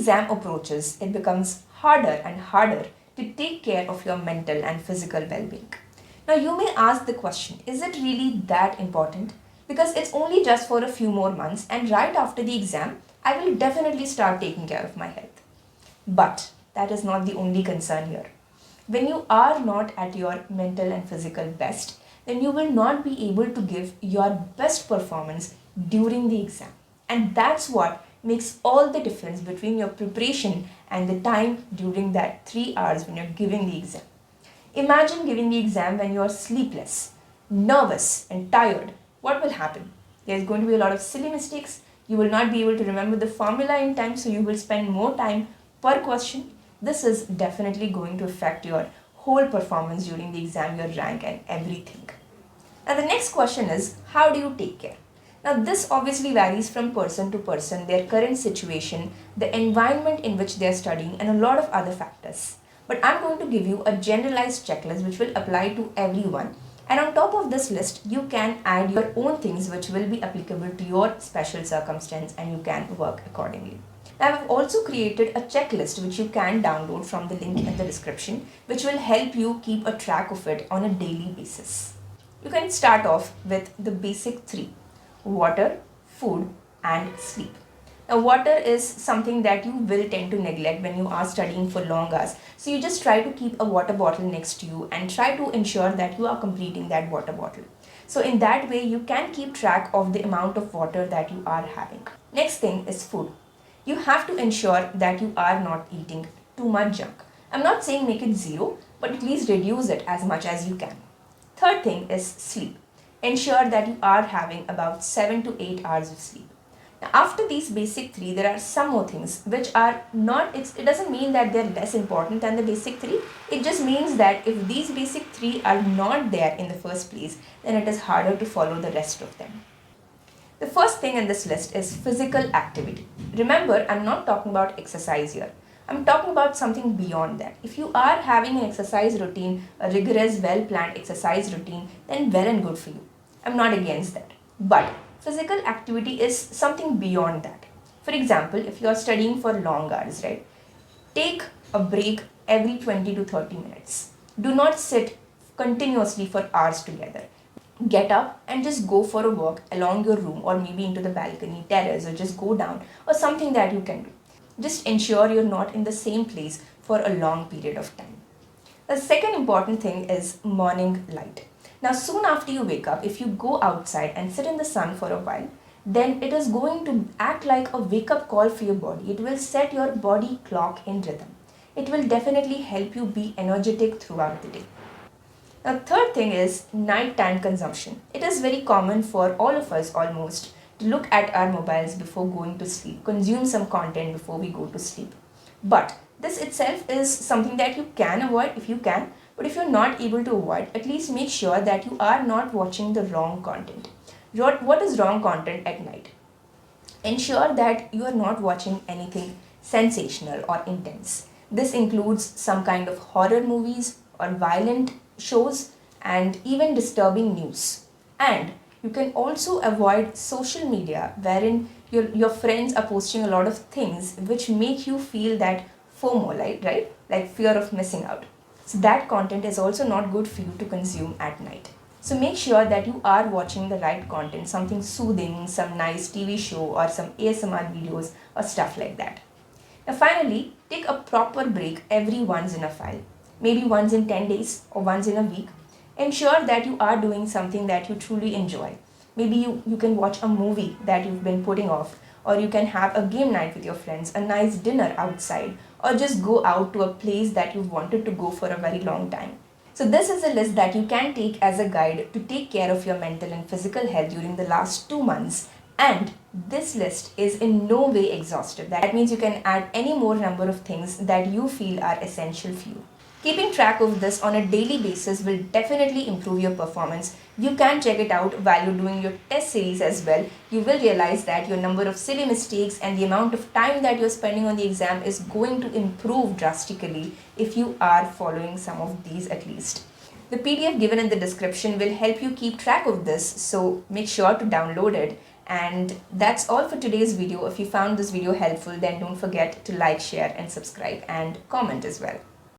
exam approaches, it becomes harder and harder to take care of your mental and physical well-being. Now you may ask the question, is it really that important? Because it's only just for a few more months and right after the exam, I will definitely start taking care of my health. But that is not the only concern here. When you are not at your mental and physical best, then you will not be able to give your best performance during the exam. And that's what makes all the difference between your preparation and the time during that 3 hours when you're giving the exam. Imagine giving the exam when you're sleepless, nervous, and tired. What will happen? There's going to be a lot of silly mistakes. You will not be able to remember the formula in time, so you will spend more time per question. This is definitely going to affect your whole performance during the exam, your rank, and everything. Now, the next question is, how do you take care? Now, this obviously varies from person to person, their current situation, the environment in which they are studying, and a lot of other factors. But I'm going to give you a generalized checklist which will apply to everyone. And on top of this list, you can add your own things which will be applicable to your special circumstance and you can work accordingly. Now, I've also created a checklist which you can download from the link in the description, which will help you keep a track of it on a daily basis. You can start off with the basic three: water, food, and sleep. Now, water is something that you will tend to neglect when you are studying for long hours. So you just try to keep a water bottle next to you and try to ensure that you are completing that water bottle. So in that way, you can keep track of the amount of water that you are having. Next thing is food. You have to ensure that you are not eating too much junk. I'm not saying make it zero, but at least reduce it as much as you can. Third thing is sleep. Ensure that you are having about 7 to 8 hours of sleep. Now, after these basic three, there are some more things which are not, it doesn't mean that they're less important than the basic three. It just means that if these basic three are not there in the first place, then it is harder to follow the rest of them. The first thing in this list is physical activity. Remember, I'm not talking about exercise here. I'm talking about something beyond that. If you are having an exercise routine, a rigorous, well-planned exercise routine, then well and good for you. I'm not against that. But physical activity is something beyond that. For example, if you are studying for long hours, right? Take a break every 20 to 30 minutes. Do not sit continuously for hours together. Get up and just go for a walk along your room or maybe into the balcony, terrace, or just go down or something that you can do. Just ensure you're not in the same place for a long period of time. The second important thing is morning light. Now, soon after you wake up, if you go outside and sit in the sun for a while, then it is going to act like a wake-up call for your body. It will set your body clock in rhythm. It will definitely help you be energetic throughout the day. Now, third thing is nighttime consumption. It is very common for all of us almost to look at our mobiles before going to sleep, consume some content before we go to sleep. But this itself is something that you can avoid if you can. But if you're not able to avoid, at least make sure that you are not watching the wrong content. What is wrong content at night? Ensure that you are not watching anything sensational or intense. This includes some kind of horror movies or violent shows and even disturbing news. And you can also avoid social media wherein your friends are posting a lot of things which make you feel that FOMO, right? Like fear of missing out. So that content is also not good for you to consume at night. So make sure that you are watching the right content, something soothing, some nice TV show or some ASMR videos or stuff like that. Now finally, take a proper break every once in a while. Maybe once in 10 days or once in a week. Ensure that you are doing something that you truly enjoy. Maybe you can watch a movie that you've been putting off, or you can have a game night with your friends, a nice dinner outside, or just go out to a place that you've wanted to go for a very long time. So this is a list that you can take as a guide to take care of your mental and physical health during the last 2 months. And this list is in no way exhaustive. That means you can add any more number of things that you feel are essential for you. Keeping track of this on a daily basis will definitely improve your performance. You can check it out while you're doing your test series as well. You will realize that your number of silly mistakes and the amount of time that you're spending on the exam is going to improve drastically if you are following some of these at least. The PDF given in the description will help you keep track of this, so make sure to download it And that's all for today's video. If you found this video helpful, then don't forget to like, share, and subscribe, and comment as well.